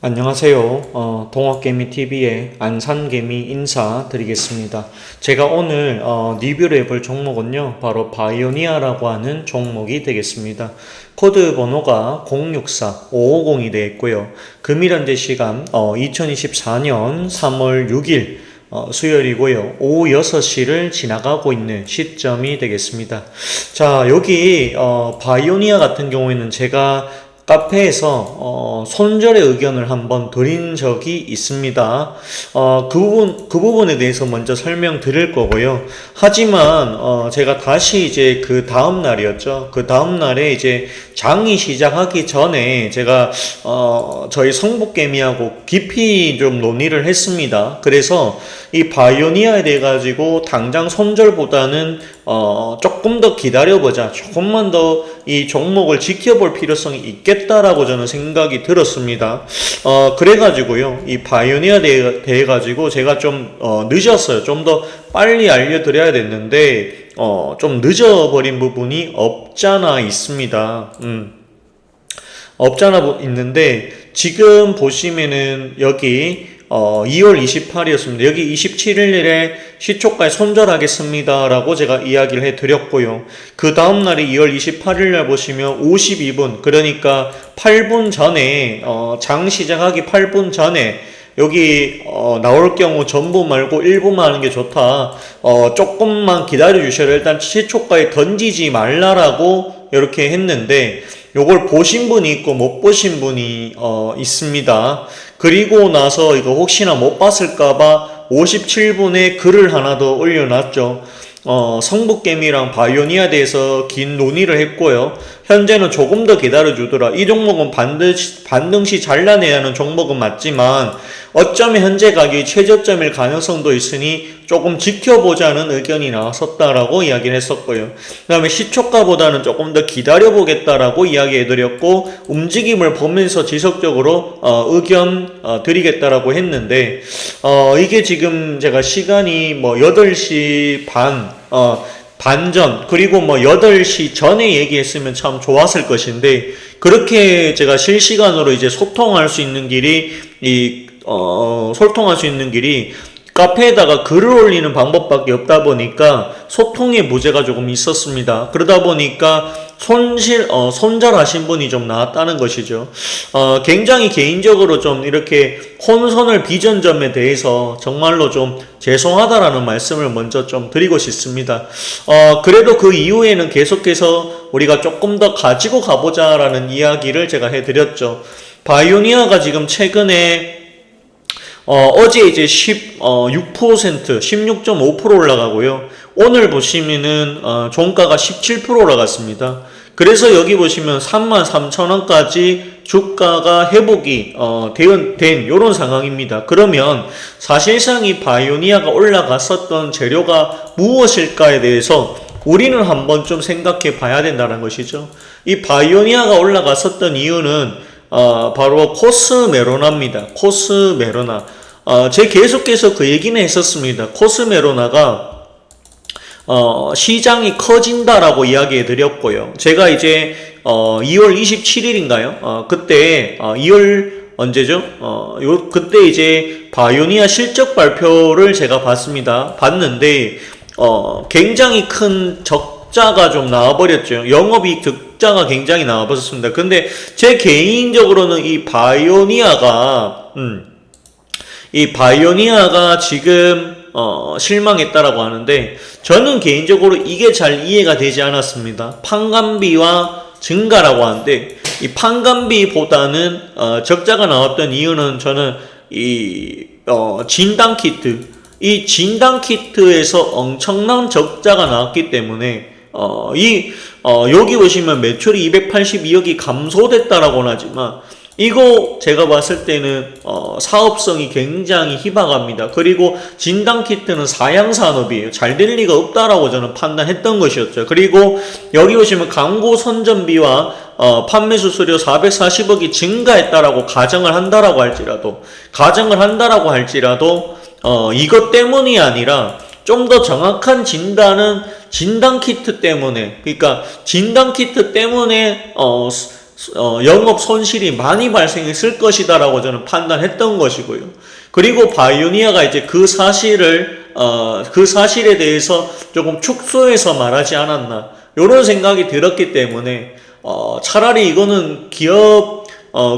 안녕하세요. 동학개미TV의 안산개미 인사드리겠습니다. 제가 오늘 리뷰를 해볼 종목은요, 바로 바이오니아라고 하는 종목이 되겠습니다. 코드 번호가 064550이 되어 있고요. 금일 현재 시간 2024년 3월 6일 수요일이고요. 오후 6시를 지나가고 있는 시점이 되겠습니다. 자, 여기 바이오니아 같은 경우에는 제가 카페에서 손절의 의견을 한번 드린 적이 있습니다. 그 부분에 대해서 먼저 설명드릴 거고요. 하지만 제가 다시 이제 그 다음 날이었죠. 그 다음 날에 이제 장이 시작하기 전에 제가 저희 성북개미하고 깊이 좀 논의를 했습니다. 그래서 이 바이오니아에 대해 가지고 당장 손절보다는 조금 더 기다려보자. 조금만 더 이 종목을 지켜볼 필요성이 있겠다라고 저는 생각이 들었습니다. 그래가지고요. 이 바이오니아에 대해 가지고 제가 좀 늦었어요. 좀 더 빨리 알려드려야 됐는데 좀 늦어버린 부분이 없잖아 있습니다. 없잖아 있는데 지금 보시면은 여기 2월 28일이었습니다. 여기 27일에 시초가에 손절하겠습니다 라고 제가 이야기를 해드렸고요. 그 다음날이 2월 28일날 보시면 52분, 그러니까 8분 전에 장 시작하기 8분 전에 여기 나올 경우 전부 말고 일부만 하는 게 좋다. 조금만 기다려 주셔라. 일단 시초가에 던지지 말라라고 이렇게 했는데 요걸 보신 분이 있고 못 보신 분이 있습니다. 그리고 나서 이거 혹시나 못 봤을까봐 57분에 글을 하나 더 올려놨죠. 성북개미랑 바이오니아에 대해서 긴 논의를 했고요. 현재는 조금 더 기다려주더라. 이 종목은 반드시 잘라내야 하는 종목은 맞지만 어쩌면 현재 가격이 최저점일 가능성도 있으니 조금 지켜보자는 의견이 나왔었다라고 이야기를 했었고요. 그 다음에 시초가보다는 조금 더 기다려보겠다라고 이야기해드렸고 움직임을 보면서 지속적으로 의견 드리겠다라고 했는데 이게 지금 제가 시간이 뭐 8시 반전 그리고 뭐 8시 전에 얘기했으면 참 좋았을 것인데 그렇게 제가 실시간으로 이제 소통할 수 있는 길이 카페에다가 글을 올리는 방법밖에 없다 보니까 소통의 부재가 조금 있었습니다. 그러다 보니까 손절하신 분이 좀 나왔다는 것이죠. 굉장히 개인적으로 좀 이렇게 혼선을 빚은 점에 대해서 정말로 좀 죄송하다라는 말씀을 먼저 좀 드리고 싶습니다. 그래도 그 이후에는 계속해서 우리가 조금 더 가지고 가보자라는 이야기를 제가 해드렸죠. 바이오니아가 지금 최근에 어제 이제 6%, 16.5% 올라가고요. 오늘 보시면은 종가가 17% 올라갔습니다. 그래서 여기 보시면 33,000원까지 주가가 회복이 된 이런 상황입니다. 그러면 사실상 이 바이오니아가 올라갔었던 재료가 무엇일까에 대해서 우리는 한번 좀 생각해 봐야 된다는 것이죠. 이 바이오니아가 올라갔었던 이유는 바로 코스메로나입니다. 코스메로나. 제가 계속해서 그 얘기는 했었습니다. 코스메로나가 시장이 커진다라고 이야기해 드렸고요. 제가 이제 2월 27일인가요? 그때 2월 언제죠? 그때 이제 바이오니아 실적 발표를 제가 봤는데 굉장히 큰 적자가 좀 나와버렸죠. 영업이익 적자가 굉장히 나와버렸습니다. 근데 제 개인적으로는 이 바이오니아가 지금 실망했다라고 하는데 저는 개인적으로 이게 잘 이해가 되지 않았습니다. 판관비와 증가라고 하는데 이 판관비보다는 적자가 나왔던 이유는 저는 이 진단키트 이 진단키트에서 엄청난 적자가 나왔기 때문에 여기 보시면 매출이 282억이 감소됐다라고는 하지만 이거 제가 봤을 때는 사업성이 굉장히 희박합니다. 그리고 진단키트는 사양산업이에요. 잘 될 리가 없다라고 저는 판단했던 것이었죠. 그리고 여기 보시면 광고 선전비와 판매 수수료 440억이 증가했다라고 가정을 한다라고 할지라도 이것 때문이 아니라 좀 더 정확한 진단은 진단키트 때문에, 그러니까 진단키트 때문에 영업 손실이 많이 발생했을 것이다라고 저는 판단했던 것이고요. 그리고 바이오니아가 이제 그 사실에 대해서 조금 축소해서 말하지 않았나, 이런 생각이 들었기 때문에, 차라리 이거는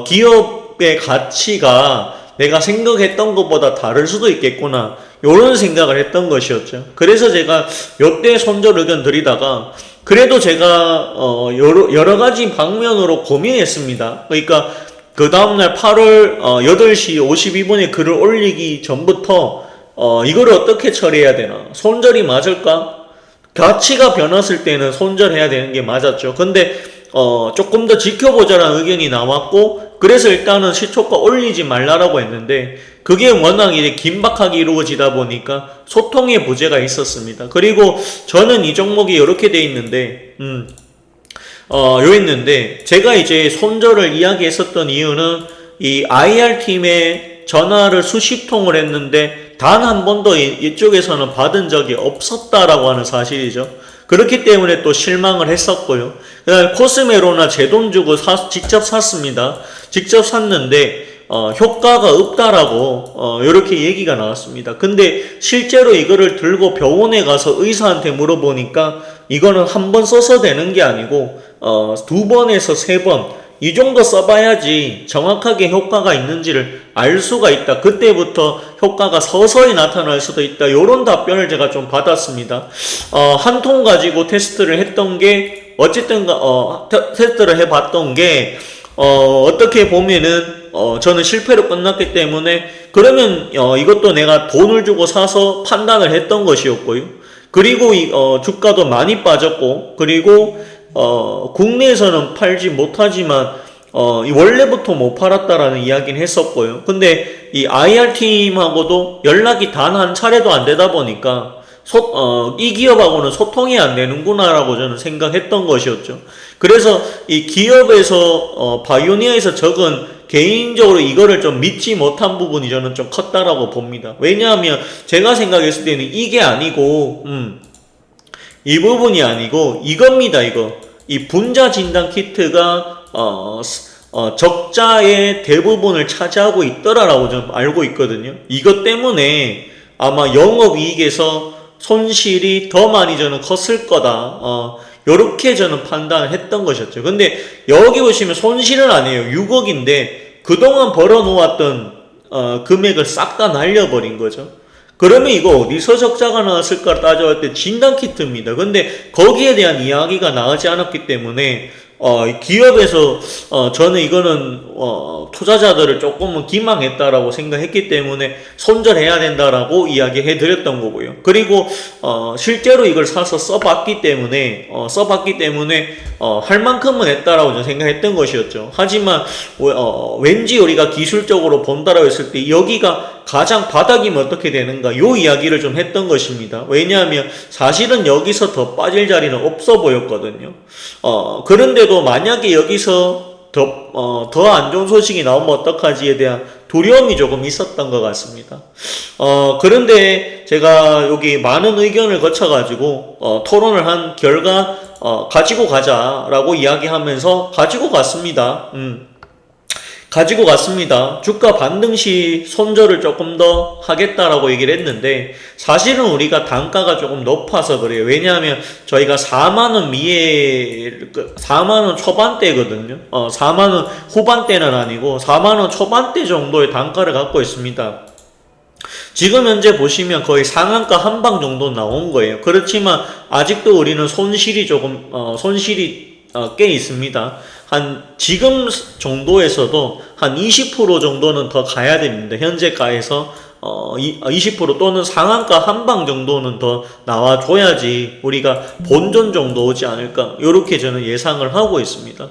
기업의 가치가 내가 생각했던 것보다 다를 수도 있겠구나, 이런 생각을 했던 것이었죠. 그래서 제가 요때 손절 의견 드리다가, 그래도 제가 여러 가지 방면으로 고민했습니다. 그러니까 그 다음날 8월 8시 52분에 글을 올리기 전부터 이거를 어떻게 처리해야 되나, 손절이 맞을까? 가치가 변했을 때는 손절해야 되는 게 맞았죠. 근데 조금 더 지켜보자라는 의견이 나왔고, 그래서 일단은 시초가 올리지 말라라고 했는데, 그게 워낙 이제 긴박하게 이루어지다 보니까 소통의 부재가 있었습니다. 그리고 저는 이 종목이 이렇게 돼 있는데, 요 있는데, 제가 이제 손절을 이야기했었던 이유는 이 IR팀에 전화를 수십 통을 했는데 단 한 번도 이쪽에서는 받은 적이 없었다라고 하는 사실이죠. 그렇기 때문에 또 실망을 했었고요. 그다음에 코스메로나 제 돈 주고 직접 샀습니다. 직접 샀는데 효과가 없다라고 이렇게 얘기가 나왔습니다. 근데 실제로 이거를 들고 병원에 가서 의사한테 물어보니까 이거는 한 번 써서 되는 게 아니고 2번에서 3번 이 정도 써봐야지 정확하게 효과가 있는지를 알 수가 있다. 그때부터 효과가 서서히 나타날 수도 있다. 이런 답변을 제가 좀 받았습니다. 한 통 가지고 테스트를 했던 게, 어쨌든 테스트를 해봤던 게 어떻게 보면은 저는 실패로 끝났기 때문에, 그러면 이것도 내가 돈을 주고 사서 판단을 했던 것이었고요. 그리고 주가도 많이 빠졌고, 그리고 국내에서는 팔지 못하지만 원래부터 못 팔았다라는 이야기는 했었고요. 근데 이 IR팀하고도 연락이 단 한 차례도 안 되다 보니까 이 기업하고는 소통이 안 되는구나라고 저는 생각했던 것이었죠. 그래서 이 기업에서 바이오니아에서 적은 개인적으로 이거를 좀 믿지 못한 부분이 저는 좀 컸다라고 봅니다. 왜냐하면 제가 생각했을 때는 이게 아니고 이 부분이 아니고 이겁니다. 이 분자 진단 키트가 적자의 대부분을 차지하고 있더라라고 좀 알고 있거든요. 이것 때문에 아마 영업이익에서 손실이 더 많이 저는 컸을 거다. 요렇게 저는 판단을 했던 것이었죠. 근데 여기 보시면 손실은 아니에요. 6억인데 그동안 벌어놓았던 금액을 싹 다 날려버린 거죠. 그러면 이거 어디서 적자가 나왔을까 따져볼 때 진단키트입니다. 근데 거기에 대한 이야기가 나오지 않았기 때문에 기업에서 저는 이거는 투자자들을 조금은 기망했다라고 생각했기 때문에 손절해야 된다라고 이야기해 드렸던 거고요. 그리고 실제로 이걸 사서 써봤기 때문에 할 만큼은 했다라고 저는 생각했던 것이었죠. 하지만 왠지 우리가 기술적으로 본다라고 했을 때 여기가 가장 바닥이면 어떻게 되는가, 요 이야기를 좀 했던 것입니다. 왜냐하면 사실은 여기서 더 빠질 자리는 없어 보였거든요. 그런데도 만약에 여기서 더 안 좋은 소식이 나오면 어떡하지에 대한 두려움이 조금 있었던 것 같습니다. 그런데 제가 여기 많은 의견을 거쳐가지고 토론을 한 결과 가지고 가자라고 이야기하면서 가지고 갔습니다. 가지고 갔습니다. 주가 반등 시 손절을 조금 더 하겠다라고 얘기를 했는데, 사실은 우리가 단가가 조금 높아서 그래요. 왜냐하면 저희가 4만원 4만원 초반대거든요. 4만원 후반대는 아니고 4만원 초반대 정도의 단가를 갖고 있습니다. 지금 현재 보시면 거의 상한가 한방 정도 나온 거예요. 그렇지만 아직도 우리는 손실이 꽤 있습니다. 지금 정도에서도 한 20% 정도는 더 가야 됩니다. 현재가에서 20% 또는 상한가 한방 정도는 더 나와줘야지 우리가 본전 정도 오지 않을까, 이렇게 저는 예상을 하고 있습니다.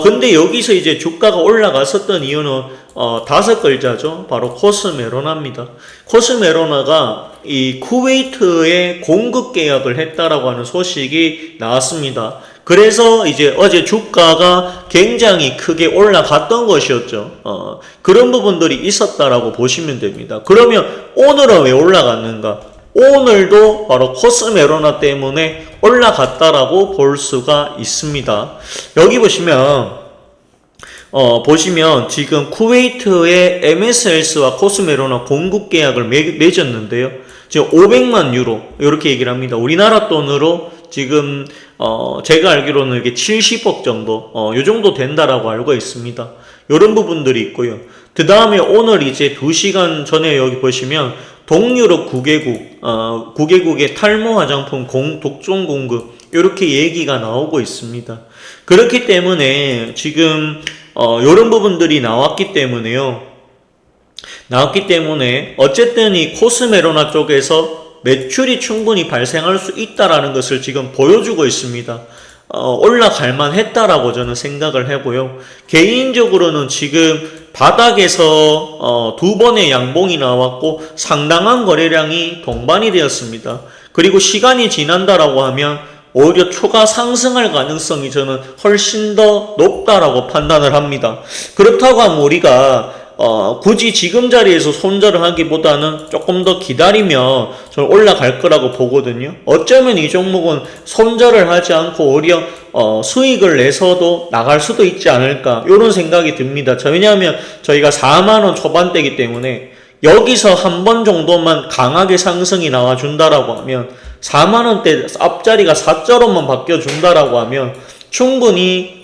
근데 여기서 이제 주가가 올라갔었던 이유는 5글자죠. 바로 코스메로나입니다. 코스메로나가 이 쿠웨이트에 공급 계약을 했다라고 하는 소식이 나왔습니다. 그래서 이제 어제 주가가 굉장히 크게 올라갔던 것이었죠. 그런 부분들이 있었다라고 보시면 됩니다. 그러면 오늘은 왜 올라갔는가? 오늘도 바로 코스메로나 때문에 올라갔다라고 볼 수가 있습니다. 여기 보시면 보시면 지금 쿠웨이트의 MSLS와 코스메로나 공급 계약을 맺었는데요. 지금 500만 유로 이렇게 얘기를 합니다. 우리나라 돈으로 지금 제가 알기로는 이게 70억 정도 요 정도 된다라고 알고 있습니다. 이런 부분들이 있고요. 그 다음에 오늘 이제 2시간 전에 여기 보시면 동유럽 9개국의 탈모 화장품 독점 공급 이렇게 얘기가 나오고 있습니다. 그렇기 때문에 지금 이런 부분들이 나왔기 때문에 어쨌든 이 코스메로나 쪽에서 매출이 충분히 발생할 수 있다라는 것을 지금 보여주고 있습니다. 올라갈 만했다라고 저는 생각을 하고요. 개인적으로는 지금 바닥에서 2번의 양봉이 나왔고 상당한 거래량이 동반이 되었습니다. 그리고 시간이 지난다라고 하면 오히려 추가 상승할 가능성이 저는 훨씬 더 높다라고 판단을 합니다. 그렇다고 하면 우리가 굳이 지금 자리에서 손절을 하기보다는 조금 더 기다리면 저는 올라갈 거라고 보거든요. 어쩌면 이 종목은 손절을 하지 않고 오히려 수익을 내서도 나갈 수도 있지 않을까 이런 생각이 듭니다. 왜냐하면 저희가 4만원 초반대이기 때문에 여기서 한 번 정도만 강하게 상승이 나와준다라고 하면 4만원대 앞자리가 4자로만 바뀌어준다라고 하면 충분히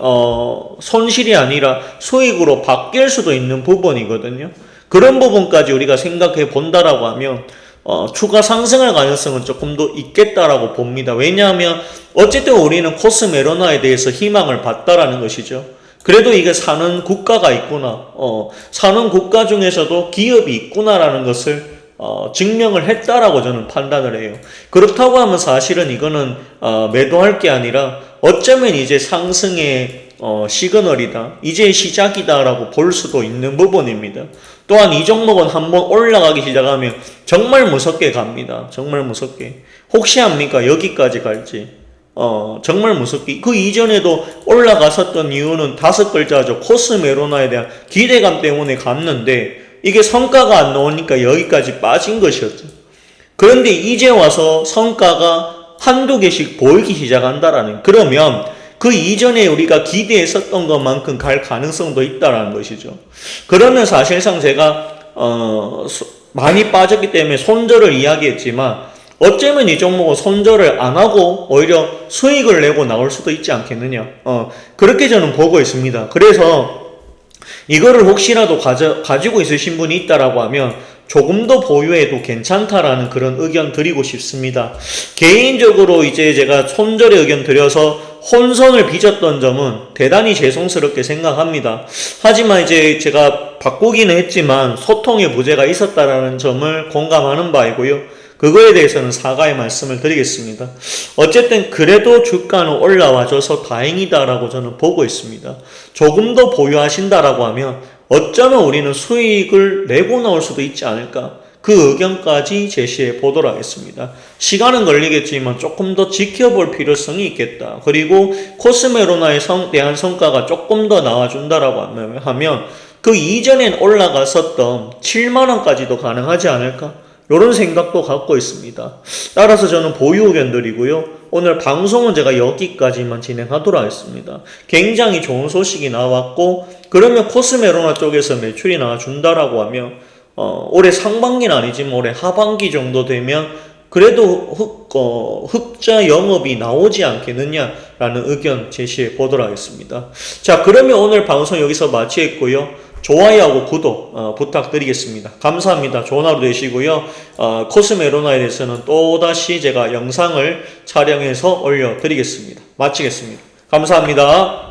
손실이 아니라 수익으로 바뀔 수도 있는 부분이거든요. 그런 부분까지 우리가 생각해 본다라고 하면 추가 상승할 가능성은 조금 더 있겠다라고 봅니다. 왜냐하면 어쨌든 우리는 코스메로나에 대해서 희망을 봤다라는 것이죠. 그래도 이게 사는 국가가 있구나, 사는 국가 중에서도 기업이 있구나라는 것을 증명을 했다라고 저는 판단을 해요. 그렇다고 하면 사실은 이거는 매도할 게 아니라 어쩌면 이제 상승의 시그널이다, 이제 시작이다라고 볼 수도 있는 부분입니다. 또한 이 종목은 한번 올라가기 시작하면 정말 무섭게 갑니다. 정말 무섭게. 혹시 압니까? 여기까지 갈지. 정말 무섭게. 그 이전에도 올라갔었던 이유는 5글자죠. 코스메로나에 대한 기대감 때문에 갔는데 이게 성과가 안 나오니까 여기까지 빠진 것이었죠. 그런데 이제 와서 성과가 한두 개씩 보이기 시작한다라는, 그러면 그 이전에 우리가 기대했었던 것만큼 갈 가능성도 있다라는 것이죠. 그러면 사실상 제가 많이 빠졌기 때문에 손절을 이야기했지만 어쩌면 이 종목은 손절을 안 하고 오히려 수익을 내고 나올 수도 있지 않겠느냐. 그렇게 저는 보고 있습니다. 그래서 이거를 혹시라도 가지고 있으신 분이 있다라고 하면 조금 더 보유해도 괜찮다라는 그런 의견 드리고 싶습니다. 개인적으로 이제 제가 손절의 의견 드려서 혼선을 빚었던 점은 대단히 죄송스럽게 생각합니다. 하지만 이제 제가 바꾸기는 했지만 소통의 부재가 있었다라는 점을 공감하는 바이고요. 그거에 대해서는 사과의 말씀을 드리겠습니다. 어쨌든 그래도 주가는 올라와줘서 다행이다라고 저는 보고 있습니다. 조금 더 보유하신다라고 하면 어쩌면 우리는 수익을 내고 나올 수도 있지 않을까, 그 의견까지 제시해 보도록 하겠습니다. 시간은 걸리겠지만 조금 더 지켜볼 필요성이 있겠다. 그리고 코스메로나에 대한 성과가 조금 더 나와준다라고 하면 그 이전엔 올라갔었던 7만원까지도 가능하지 않을까, 이런 생각도 갖고 있습니다. 따라서 저는 보유 의견 드리고요. 오늘 방송은 제가 여기까지만 진행하도록 하겠습니다. 굉장히 좋은 소식이 나왔고, 그러면 코스메로나 쪽에서 매출이 나와준다라고 하면 올해 상반기는 아니지만 올해 하반기 정도 되면 그래도 흑자 영업이 나오지 않겠느냐라는 의견 제시해 보도록 하겠습니다. 자, 그러면 오늘 방송 여기서 마치겠고요. 좋아요하고 구독 부탁드리겠습니다. 감사합니다. 좋은 하루 되시고요. 코스메로나에 대해서는 또다시 제가 영상을 촬영해서 올려드리겠습니다. 마치겠습니다. 감사합니다.